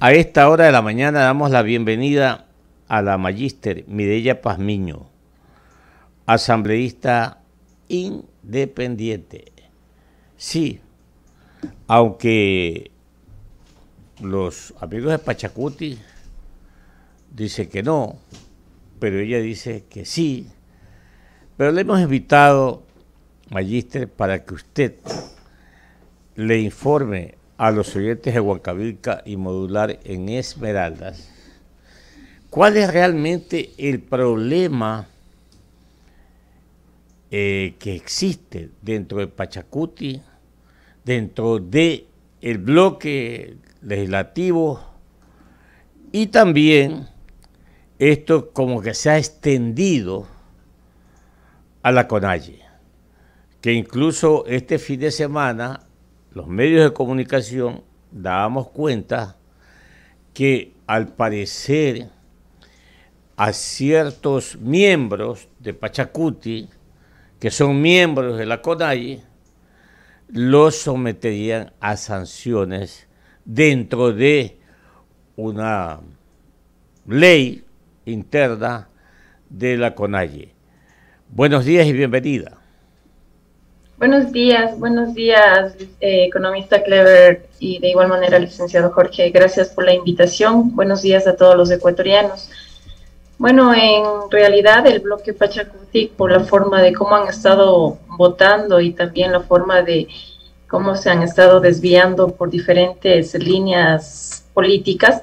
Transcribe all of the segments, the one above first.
A esta hora de la mañana damos la bienvenida a la magíster Mireya Pazmiño, asambleísta independiente. Sí, aunque los amigos de Pachacuti dicen que no, pero ella dice que sí. Pero le hemos invitado, magíster, para que usted le informe a los oyentes de Huancavilca y Modular en Esmeraldas cuál es realmente el problema que existe dentro de Pachacuti, dentro del bloque legislativo, y también esto como que se ha extendido a la CONAIE, que incluso este fin de semana los medios de comunicación dábamos cuenta que al parecer a ciertos miembros de Pachacuti, que son miembros de la CONAIE, los someterían a sanciones dentro de una ley interna de la CONAIE. Buenos días y bienvenida. Buenos días, economista Clever, y de igual manera, licenciado Jorge, gracias por la invitación. Buenos días a todos los ecuatorianos. Bueno, en realidad el bloque Pachacuti, por la forma de cómo han estado votando y también la forma de cómo se han estado desviando por diferentes líneas políticas,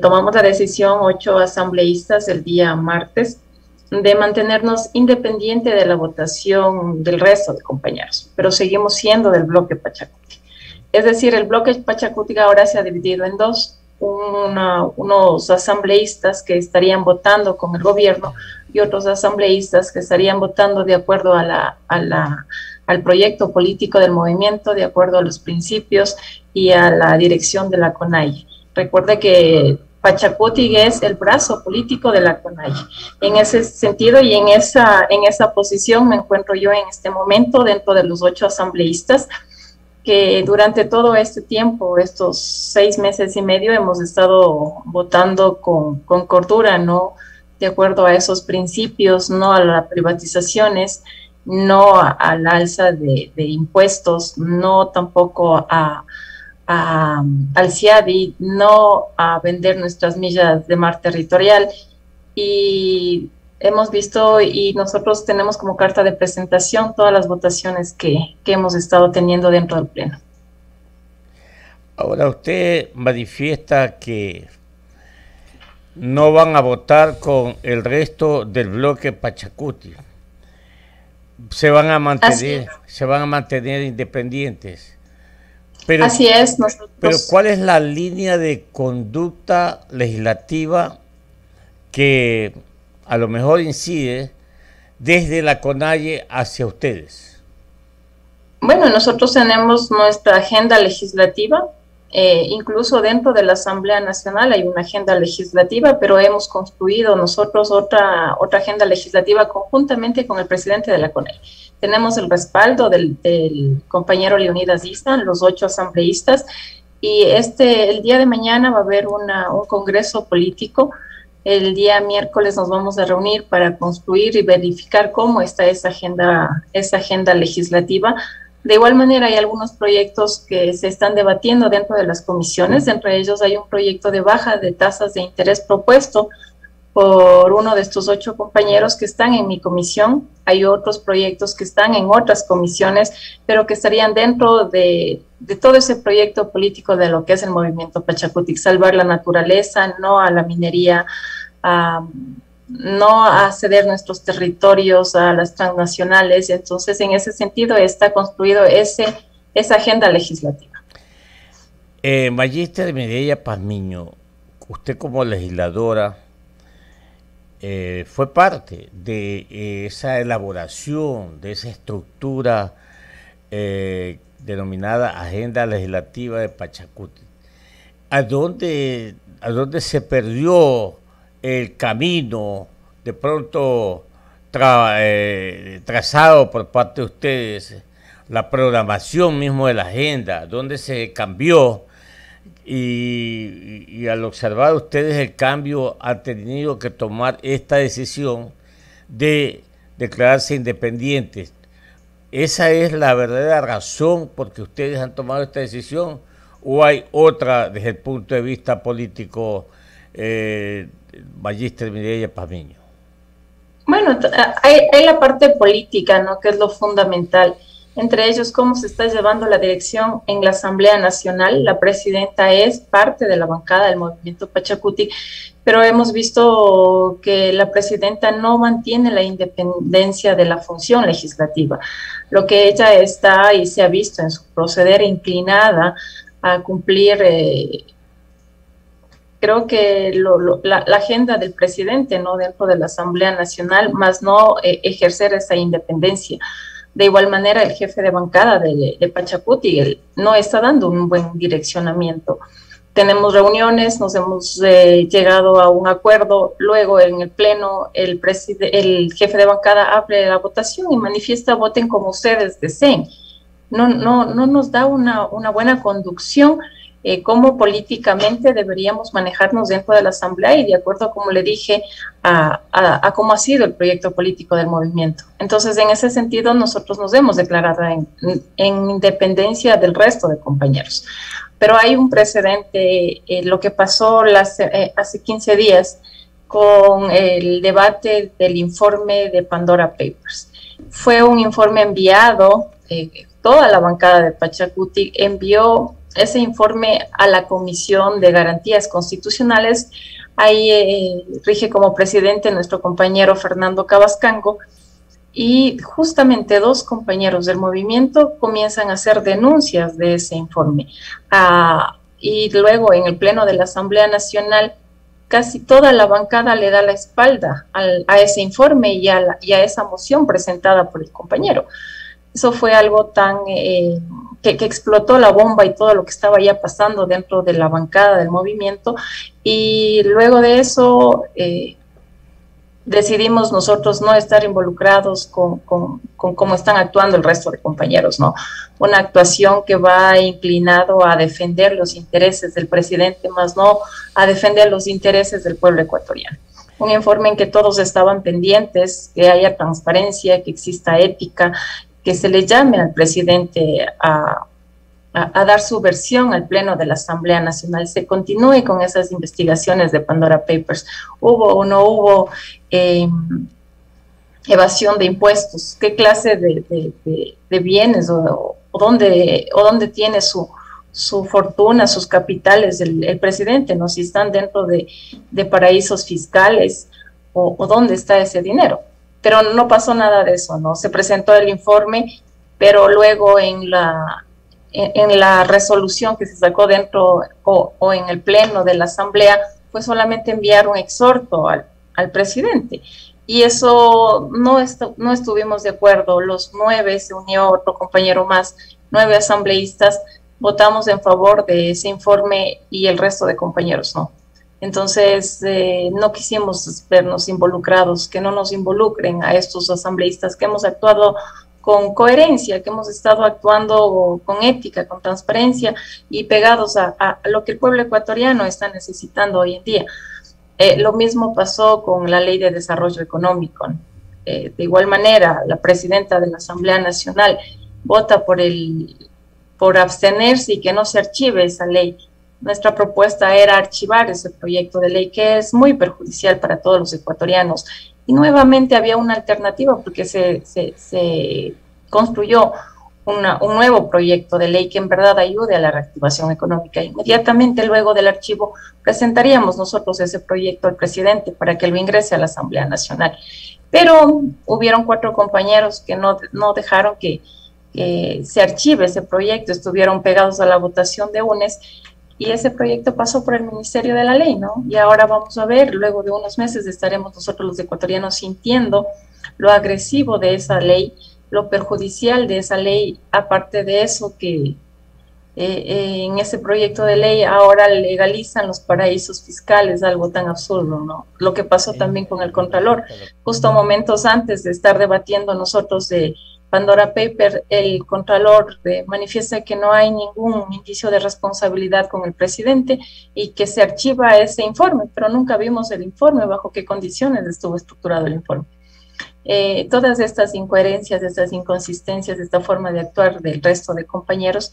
tomamos la decisión, 8 asambleístas, el día martes, de mantenernos independiente de la votación del resto de compañeros, pero seguimos siendo del bloque Pachacuti. Es decir, el bloque Pachacuti ahora se ha dividido en dos, unos asambleístas que estarían votando con el gobierno y otros asambleístas que estarían votando de acuerdo al proyecto político del movimiento, de acuerdo a los principios y a la dirección de la CONAIE. Recuerde que Pachacuti es el brazo político de la CONAIE. En ese sentido y en esa posición me encuentro yo en este momento dentro de los 8 asambleístas que durante todo este tiempo, estos 6 meses y medio, hemos estado votando con cordura, ¿no? De acuerdo a esos principios, no a las privatizaciones, no al alza de impuestos, no tampoco al CIADI, no a vender nuestras millas de mar territorial. Y hemos visto y nosotros tenemos como carta de presentación todas las votaciones que hemos estado teniendo dentro del Pleno. Ahora usted manifiesta que no van a votar con el resto del bloque Pachacuti. Se van a mantener independientes. Pero, así es, nosotros. Pero ¿cuál es la línea de conducta legislativa que a lo mejor incide desde la CONAIE hacia ustedes? Bueno, nosotros tenemos nuestra agenda legislativa, incluso dentro de la Asamblea Nacional hay una agenda legislativa, pero hemos construido nosotros otra agenda legislativa conjuntamente con el presidente de la CONAIE. Tenemos el respaldo del compañero Leonidas Issa, los 8 asambleístas, y el día de mañana va a haber un congreso político. El día miércoles nos vamos a reunir para construir y verificar cómo está esa agenda legislativa. De igual manera, hay algunos proyectos que se están debatiendo dentro de las comisiones. Entre ellos hay un proyecto de baja de tasas de interés propuesto por uno de estos 8 compañeros que están en mi comisión. Hay otros proyectos que están en otras comisiones, pero que estarían dentro de todo ese proyecto político de lo que es el movimiento Pachacuti: salvar la naturaleza, no a la minería, no a ceder nuestros territorios a las transnacionales. Entonces, en ese sentido está construido esa agenda legislativa. Magíster Mireya Pazmiño, usted como legisladora fue parte de esa elaboración, de esa estructura denominada Agenda Legislativa de Pachacuti. ¿A dónde se perdió el camino de pronto trazado por parte de ustedes, la programación mismo de la agenda? ¿Dónde se cambió y al observar ustedes el cambio han tenido que tomar esta decisión de declararse independientes. ¿Esa es la verdadera razón por que ustedes han tomado esta decisión o hay otra desde el punto de vista político, Magíster Mireya Pazmiño? Bueno, hay la parte política, ¿no? Que es lo fundamental. Entre ellos, cómo se está llevando la dirección en la Asamblea Nacional. La presidenta es parte de la bancada del movimiento Pachacuti, pero hemos visto que la presidenta no mantiene la independencia de la función legislativa. Lo que ella está y se ha visto en su proceder inclinada a cumplir creo que la agenda del presidente, ¿no? Dentro de la Asamblea Nacional, más no ejercer esa independencia. De igual manera, el jefe de bancada de Pachacuti no está dando un buen direccionamiento. Tenemos reuniones, nos hemos llegado a un acuerdo, luego en el pleno el jefe de bancada abre la votación y manifiesta voten como ustedes deseen. No nos da una buena conducción cómo políticamente deberíamos manejarnos dentro de la Asamblea y de acuerdo, como le dije, a cómo ha sido el proyecto político del movimiento. Entonces, en ese sentido, nosotros nos hemos declarado en independencia del resto de compañeros. Pero hay un precedente, lo que pasó hace 15 días con el debate del informe de Pandora Papers. Fue un informe enviado, toda la bancada de Pachacuti envió ese informe a la Comisión de Garantías Constitucionales. Ahí rige como presidente nuestro compañero Fernando Cabascango, y justamente dos compañeros del movimiento comienzan a hacer denuncias de ese informe. Y luego en el pleno de la Asamblea Nacional, casi toda la bancada le da la espalda a ese informe y a esa moción presentada por el compañero. Eso fue algo tan que explotó la bomba y todo lo que estaba ya pasando dentro de la bancada del movimiento, y luego de eso decidimos nosotros no estar involucrados con cómo están actuando el resto de compañeros, ¿no? Una actuación que va inclinado a defender los intereses del presidente, más no a defender los intereses del pueblo ecuatoriano. Un informe en que todos estaban pendientes, que haya transparencia, que exista ética, que se le llame al presidente a dar su versión al pleno de la Asamblea Nacional, se continúe con esas investigaciones de Pandora Papers. ¿Hubo o no hubo evasión de impuestos? ¿Qué clase de bienes o dónde tiene su fortuna, sus capitales el presidente? ¿No? Si están dentro de paraísos fiscales o dónde está ese dinero. Pero no pasó nada de eso, ¿no? Se presentó el informe, pero luego en la resolución que se sacó dentro o en el pleno de la Asamblea fue solamente enviar un exhorto al presidente. Y eso no estuvimos de acuerdo. Los 9, se unió otro compañero más, 9 asambleístas, votamos en favor de ese informe y el resto de compañeros no. Entonces, no quisimos vernos involucrados, que no nos involucren a estos asambleístas que hemos actuado con coherencia, que hemos estado actuando con ética, con transparencia y pegados a lo que el pueblo ecuatoriano está necesitando hoy en día. Lo mismo pasó con la Ley de Desarrollo Económico. De igual manera, la presidenta de la Asamblea Nacional vota por abstenerse y que no se archive esa ley. Nuestra propuesta era archivar ese proyecto de ley que es muy perjudicial para todos los ecuatorianos. Y nuevamente había una alternativa porque se construyó un nuevo proyecto de ley que en verdad ayude a la reactivación económica. Inmediatamente luego del archivo presentaríamos nosotros ese proyecto al presidente para que lo ingrese a la Asamblea Nacional. Pero hubieron 4 compañeros que no dejaron que se archive ese proyecto, estuvieron pegados a la votación de UNES. Y ese proyecto pasó por el Ministerio de la Ley, ¿no? Y ahora vamos a ver, luego de unos meses estaremos nosotros los ecuatorianos sintiendo lo agresivo de esa ley, lo perjudicial de esa ley, aparte de eso que en ese proyecto de ley ahora legalizan los paraísos fiscales, algo tan absurdo, ¿no? Lo que pasó también con el Contralor, justo momentos antes de estar debatiendo nosotros de Pandora Paper, el Contralor manifiesta que no hay ningún indicio de responsabilidad con el presidente y que se archiva ese informe, pero nunca vimos el informe, bajo qué condiciones estuvo estructurado el informe. Todas estas incoherencias, estas inconsistencias, esta forma de actuar del resto de compañeros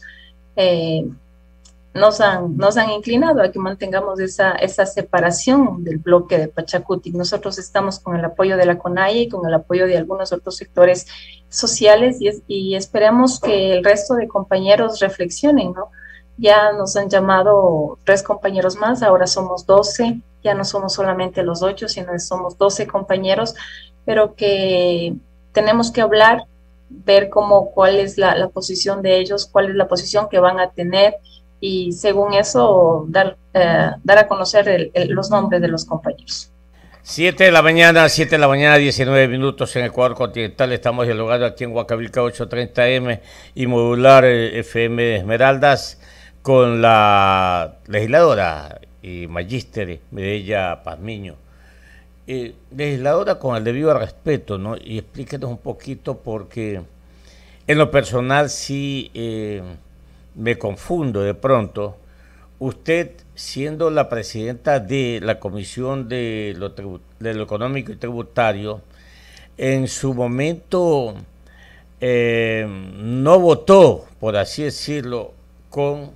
nos han inclinado a que mantengamos esa separación del bloque de Pachacutic. Nosotros estamos con el apoyo de la CONAIE y con el apoyo de algunos otros sectores sociales y esperamos que el resto de compañeros reflexionen, ¿no? Ya nos han llamado 3 compañeros más, ahora somos 12, ya no somos solamente los 8, sino que somos 12 compañeros, pero que tenemos que hablar, ver cuál es la posición de ellos, cuál es la posición que van a tener, y según eso dar a conocer los nombres de los compañeros. 7 de la mañana, 19 minutos en Ecuador continental. Estamos dialogando aquí en Huancavelica 830M y Modular FM Esmeraldas con la legisladora y magíster Mireya Pazmiño. Legisladora, con el debido respeto, ¿no? Y explíquenos un poquito, porque en lo personal sí me confundo de pronto. Usted, siendo la presidenta de la Comisión de lo Económico y Tributario, en su momento no votó, por así decirlo, con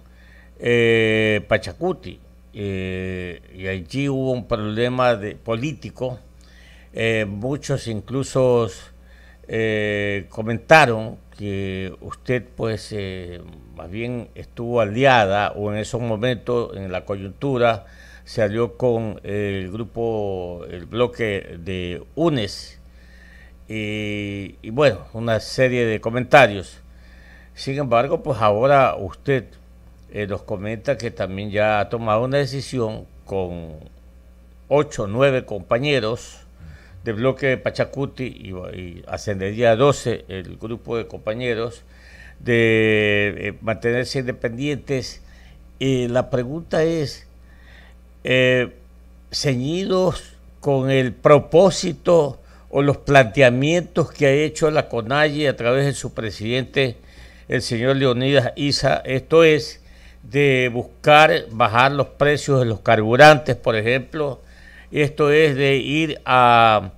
Pachacuti, y allí hubo un problema político. Muchos incluso comentaron que usted pues más bien estuvo aliada, o en esos momentos, en la coyuntura, se alió con el bloque de UNES, y bueno, una serie de comentarios. Sin embargo, pues ahora usted nos comenta que también ya ha tomado una decisión con 8 o 9 compañeros del bloque de Pachacuti, y ascendería a 12 el grupo de compañeros, de mantenerse independientes. La pregunta es, ceñidos con el propósito o los planteamientos que ha hecho la CONAIE a través de su presidente, el señor Leonidas Issa, esto es, de buscar bajar los precios de los carburantes, por ejemplo. Esto es de ir a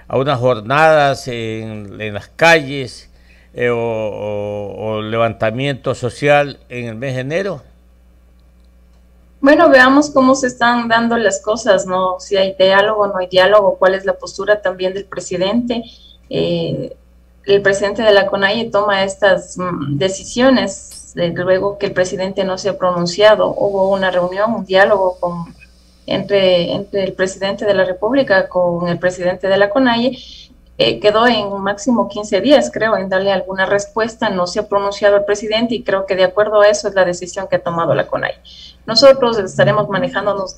unas jornadas en las calles o levantamiento social en el mes de enero. Bueno, veamos cómo se están dando las cosas, ¿no? Si hay diálogo, no hay diálogo, cuál es la postura también del presidente. El presidente de la CONAIE toma estas decisiones, luego que el presidente no se ha pronunciado. Hubo una reunión, un diálogo entre el presidente de la República con el presidente de la CONAIE, quedó en máximo 15 días, creo, en darle alguna respuesta. No se ha pronunciado el presidente y creo que de acuerdo a eso es la decisión que ha tomado la CONAIE. Nosotros estaremos manejándonos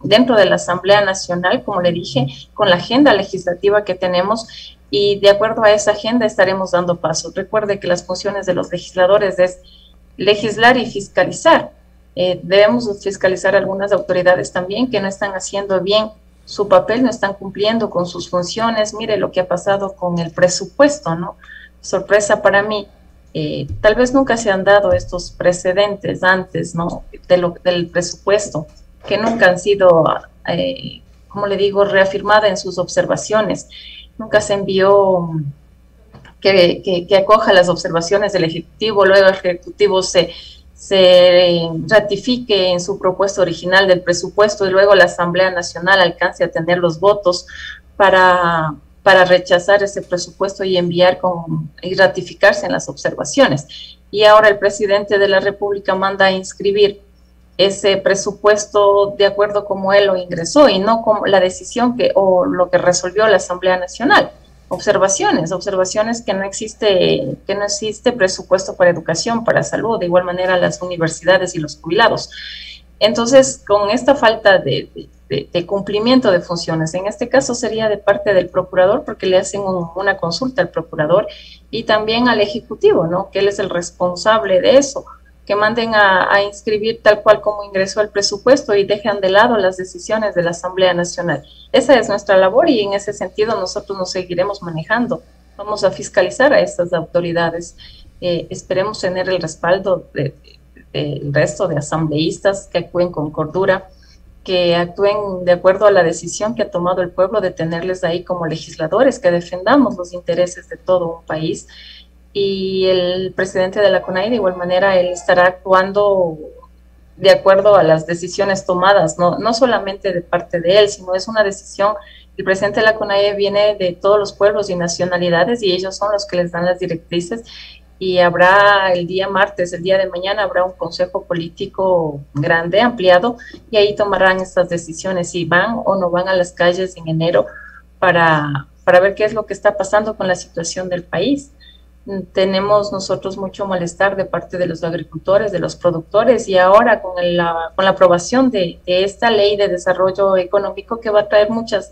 dentro de la Asamblea Nacional, como le dije, con la agenda legislativa que tenemos, y de acuerdo a esa agenda estaremos dando pasos. Recuerde que las funciones de los legisladores es legislar y fiscalizar. Debemos fiscalizar algunas autoridades también que no están haciendo bien su papel, no están cumpliendo con sus funciones. Mire lo que ha pasado con el presupuesto, ¿no? Sorpresa para mí. Tal vez nunca se han dado estos precedentes antes, ¿no? Del presupuesto, que nunca han sido, como le digo, reafirmada en sus observaciones. Nunca se envió que acoja las observaciones del Ejecutivo, luego el Ejecutivo se ratifique en su propuesta original del presupuesto, y luego la Asamblea Nacional alcance a tener los votos para rechazar ese presupuesto y y ratificarse en las observaciones. Y ahora el presidente de la República manda a inscribir ese presupuesto de acuerdo como él lo ingresó, y no como la decisión o lo que resolvió la Asamblea Nacional. Observaciones que no existe presupuesto para educación, para salud, de igual manera las universidades y los jubilados. Entonces, con esta falta de cumplimiento de funciones, en este caso sería de parte del procurador, porque le hacen una consulta al procurador, y también al Ejecutivo, ¿no? Que él es el responsable de eso, que manden a inscribir tal cual como ingresó el presupuesto y dejan de lado las decisiones de la Asamblea Nacional. Esa es nuestra labor, y en ese sentido nosotros nos seguiremos manejando vamos a fiscalizar a estas autoridades. Esperemos tener el respaldo del resto de asambleístas que actúen con cordura, que actúen de acuerdo a la decisión que ha tomado el pueblo de tenerles ahí como legisladores, que defendamos los intereses de todo un país. Y el presidente de la CONAIE, de igual manera, él estará actuando de acuerdo a las decisiones tomadas, no solamente de parte de él, sino es una decisión. El presidente de la CONAIE viene de todos los pueblos y nacionalidades y ellos son los que les dan las directrices, y habrá el día martes, el día de mañana, habrá un consejo político grande, ampliado, y ahí tomarán estas decisiones, si van o no van a las calles en enero para ver qué es lo que está pasando con la situación del país. Tenemos nosotros mucho malestar de parte de los agricultores, de los productores, y ahora con la aprobación de esta ley de desarrollo económico, que va a traer muchas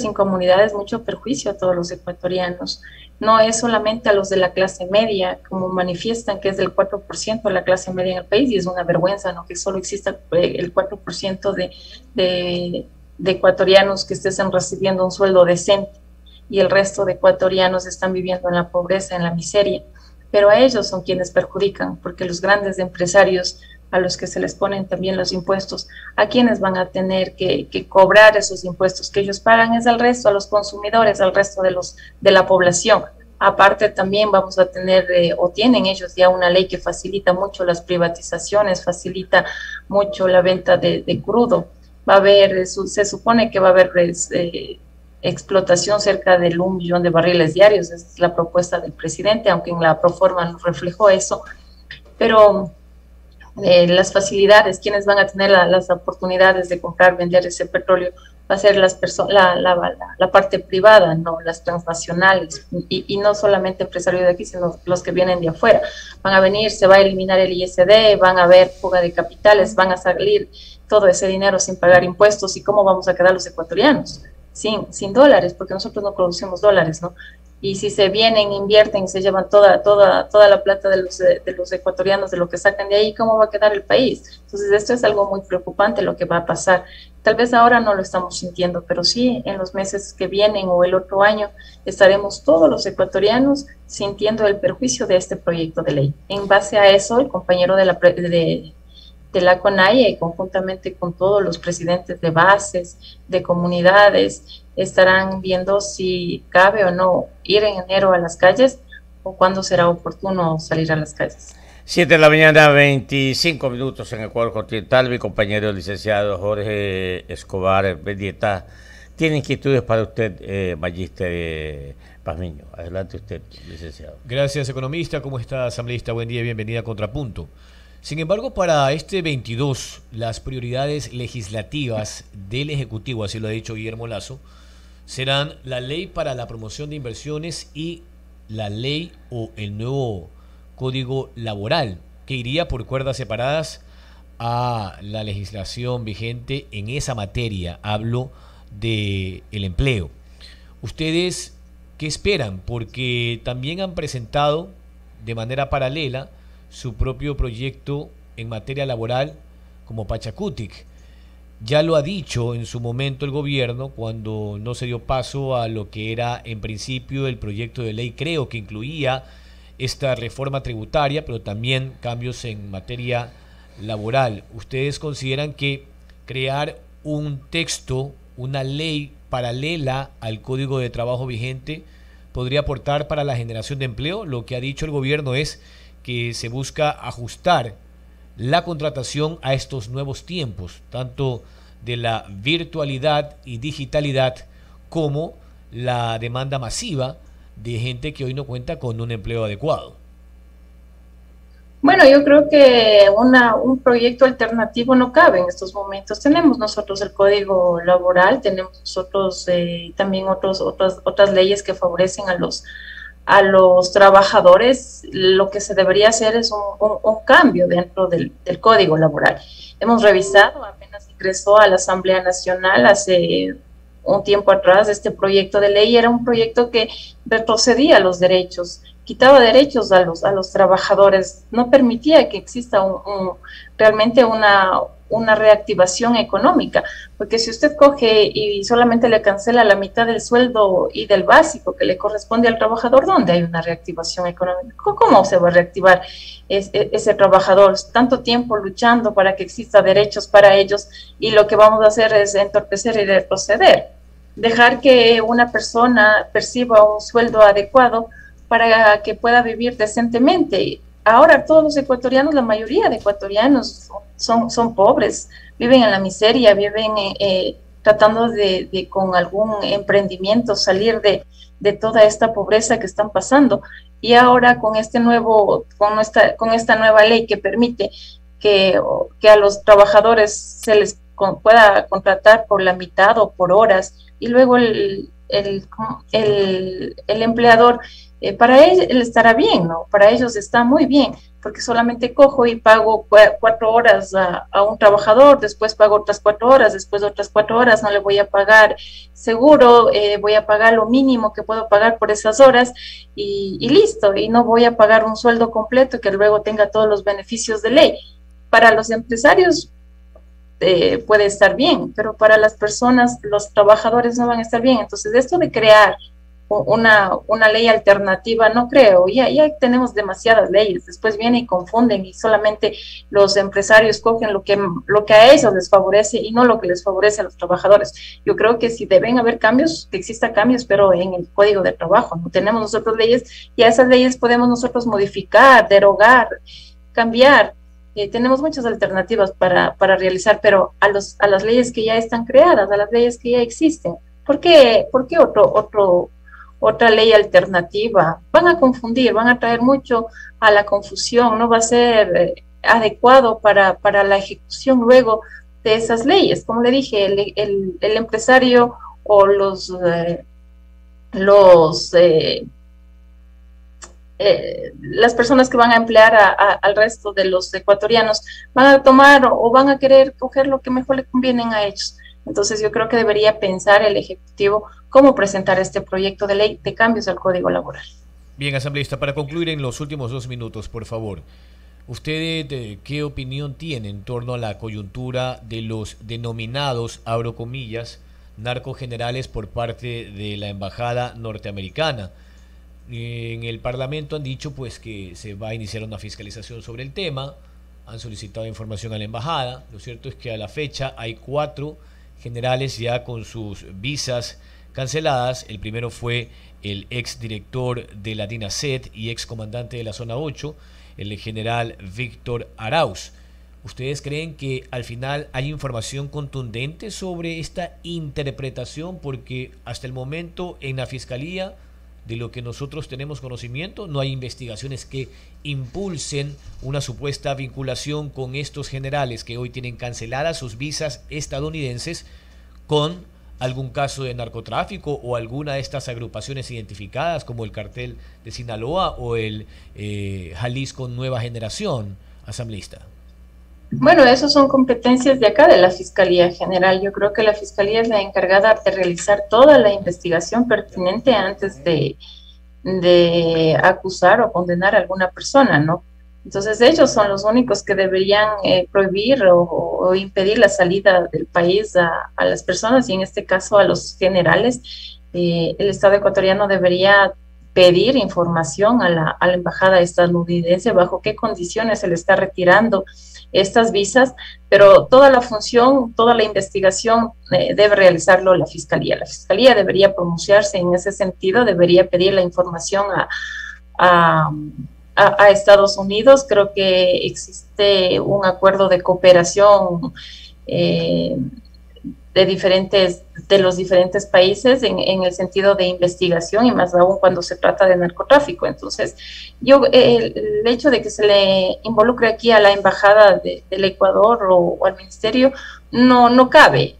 incomodidades, mucho perjuicio a todos los ecuatorianos. No es solamente a los de la clase media, como manifiestan que es del 4% de la clase media en el país, y es una vergüenza, ¿no?, que solo exista el 4% de ecuatorianos que estén recibiendo un sueldo decente, y el resto de ecuatorianos están viviendo en la pobreza, en la miseria. Pero a ellos son quienes perjudican, porque los grandes empresarios, a los que se les ponen también los impuestos, a quienes van a tener que cobrar esos impuestos que ellos pagan es al resto, a los consumidores, al resto de la población. Aparte también vamos a tener, o tienen ellos ya una ley que facilita mucho las privatizaciones, facilita mucho la venta de crudo. Va a haber, se supone que va a haber explotación cerca del 1 millón de barriles diarios, esa es la propuesta del presidente, aunque en la proforma no reflejó eso, pero las facilidades, quienes van a tener las oportunidades de comprar, vender ese petróleo, va a ser la parte privada, no las transnacionales, y no solamente empresarios de aquí, sino los que vienen de afuera. Van a venir, se va a eliminar el ISD, van a haber fuga de capitales, van a salir todo ese dinero sin pagar impuestos. ¿Y cómo vamos a quedar los ecuatorianos? Sin dólares, porque nosotros no producimos dólares, ¿no? Y si se vienen, invierten, se llevan toda la plata de los ecuatorianos, de lo que sacan de ahí, ¿cómo va a quedar el país? Entonces esto es algo muy preocupante lo que va a pasar. Tal vez ahora no lo estamos sintiendo, pero sí en los meses que vienen o el otro año estaremos todos los ecuatorianos sintiendo el perjuicio de este proyecto de ley. En base a eso, el compañero de la CONAIE, conjuntamente con todos los presidentes de bases, de comunidades, estarán viendo si cabe o no ir en enero a las calles, o cuándo será oportuno salir a las calles. 7 de la mañana, 25 minutos en Ecuador continental. Mi compañero el licenciado Jorge Escobar Mendieta tiene inquietudes para usted, magíster Pazmiño. Adelante usted, licenciado. Gracias, economista. ¿Cómo está, asambleísta? Buen día y bienvenida a Contrapunto. Sin embargo, para este 22, las prioridades legislativas del Ejecutivo, así lo ha dicho Guillermo Lasso, serán la ley para la promoción de inversiones y la ley o el nuevo código laboral, que iría por cuerdas separadas a la legislación vigente en esa materia. Hablo del empleo. ¿Ustedes qué esperan? Porque también han presentado de manera paralela su propio proyecto en materia laboral como Pachacutic. Ya lo ha dicho en su momento el gobierno cuando no se dio paso a lo que era en principio el proyecto de ley, creo que incluía esta reforma tributaria, pero también cambios en materia laboral. ¿Ustedes consideran que crear un texto, una ley paralela al Código de Trabajo vigente podría aportar para la generación de empleo? Lo que ha dicho el gobierno es que se busca ajustar la contratación a estos nuevos tiempos, tanto de la virtualidad y digitalidad como la demanda masiva de gente que hoy no cuenta con un empleo adecuado. Bueno, yo creo que un proyecto alternativo no cabe en estos momentos. Tenemos nosotros el Código Laboral, tenemos nosotros también otras leyes que favorecen a los trabajadores. Lo que se debería hacer es un cambio dentro del Código Laboral. Hemos revisado, apenas ingresó a la Asamblea Nacional hace un tiempo atrás este proyecto de ley. Era un proyecto que retrocedía los derechos, quitaba derechos a los trabajadores, no permitía que exista realmente una reactivación económica, porque si usted coge y solamente le cancela la mitad del sueldo y del básico que le corresponde al trabajador, ¿dónde hay una reactivación económica? ¿Cómo se va a reactivar ese trabajador? Tanto tiempo luchando para que exista derechos para ellos, y lo que vamos a hacer es entorpecer y retroceder, dejar que una persona perciba un sueldo adecuado para que pueda vivir decentemente. Ahora todos los ecuatorianos, la mayoría de ecuatorianos son pobres, viven en la miseria, viven tratando de con algún emprendimiento salir de toda esta pobreza que están pasando. Y ahora con con esta nueva ley que permite que a los trabajadores se les pueda contratar por la mitad o por horas, y luego el empleador, para él estará bien, ¿no? Para ellos está muy bien, porque solamente cojo y pago 4 horas a un trabajador, después pago otras 4 horas, después otras 4 horas, no le voy a pagar seguro, voy a pagar lo mínimo que puedo pagar por esas horas, y listo, y no voy a pagar un sueldo completo que luego tenga todos los beneficios de ley. Para los empresarios puede estar bien, pero para las personas, los trabajadores no van a estar bien. Entonces, esto de crear una ley alternativa, no creo, ya tenemos demasiadas leyes, después vienen y confunden, y solamente los empresarios cogen lo que a ellos les favorece y no lo que les favorece a los trabajadores. Yo creo que si deben haber cambios, que existan cambios, pero en el Código de Trabajo. No tenemos nosotros leyes, y a esas leyes podemos nosotros modificar, derogar, cambiar. Tenemos muchas alternativas para realizar, pero a las leyes que ya están creadas, a las leyes que ya existen, ¿por qué otra ley alternativa? Van a confundir, van a traer mucho a la confusión, no va a ser adecuado para la ejecución luego de esas leyes. Como le dije, el empresario o las personas que van a emplear al resto de los ecuatorianos van a tomar o van a querer coger lo que mejor le conviene a ellos. Entonces yo creo que debería pensar el Ejecutivo cómo presentar este proyecto de ley de cambios al Código Laboral. Bien, asambleísta, para concluir en los últimos 2 minutos, por favor, ¿usted qué opinión tiene en torno a la coyuntura de los denominados, abro comillas, narcogenerales por parte de la embajada norteamericana? En el Parlamento han dicho pues que se va a iniciar una fiscalización sobre el tema, han solicitado información a la embajada. Lo cierto es que a la fecha hay 4 generales ya con sus visas canceladas. El primero fue el exdirector de la DINASET y excomandante de la Zona 8, el general Víctor Arauz. ¿Ustedes creen que al final hay información contundente sobre esta interpretación? Porque hasta el momento en la Fiscalía, de lo que nosotros tenemos conocimiento, no hay investigaciones que impulsen una supuesta vinculación con estos generales que hoy tienen canceladas sus visas estadounidenses con algún caso de narcotráfico o alguna de estas agrupaciones identificadas como el cartel de Sinaloa o el Jalisco Nueva Generación, asambleísta. Bueno, eso son competencias de acá de la Fiscalía General. Yo creo que la Fiscalía es la encargada de realizar toda la investigación pertinente antes de acusar o condenar a alguna persona, ¿no? Entonces ellos son los únicos que deberían prohibir o impedir la salida del país a las personas, y en este caso a los generales. El Estado ecuatoriano debería pedir información a la embajada estadounidense bajo qué condiciones se le está retirando estas visas, pero toda la función, toda la investigación debe realizarlo la Fiscalía. La Fiscalía debería pronunciarse en ese sentido, debería pedir la información a Estados Unidos. Creo que existe un acuerdo de cooperación de los diferentes países en el sentido de investigación, y más aún cuando se trata de narcotráfico. Entonces, el hecho de que se le involucre aquí a la embajada del Ecuador o al ministerio no cabe,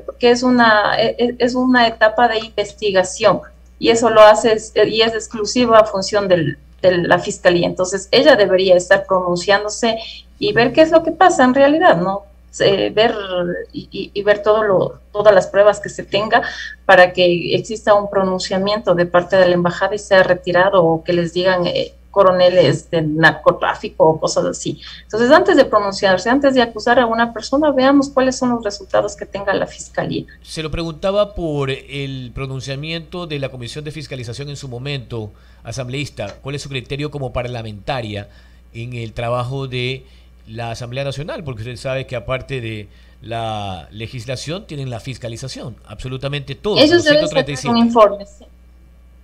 porque es una etapa de investigación, y eso lo hace y es exclusiva función de la Fiscalía. Entonces, ella debería estar pronunciándose y ver qué es lo que pasa en realidad, ¿no? Ver y ver todas las pruebas que se tenga para que exista un pronunciamiento de parte de la embajada y sea retirado, o que les digan coroneles de narcotráfico o cosas así. Entonces, antes de pronunciarse, antes de acusar a una persona, veamos cuáles son los resultados que tenga la Fiscalía. Se lo preguntaba por el pronunciamiento de la Comisión de Fiscalización en su momento, asambleísta. ¿Cuál es su criterio como parlamentaria en el trabajo de la Asamblea Nacional? Porque usted sabe que aparte de la legislación, tienen la fiscalización, absolutamente todo. Ellos deben sacar un informe, sí.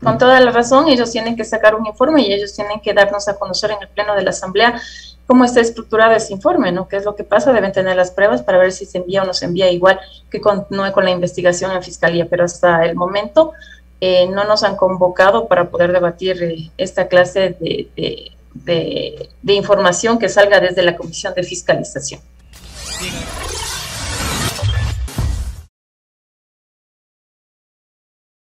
Con toda la razón, ellos tienen que sacar un informe y ellos tienen que darnos a conocer en el pleno de la Asamblea cómo está estructurado ese informe, ¿no? ¿Qué es lo que pasa? Deben tener las pruebas para ver si se envía o no se envía, igual que continúe con la investigación en Fiscalía, pero hasta el momento no nos han convocado para poder debatir esta clase de información que salga desde la Comisión de Fiscalización. Bien.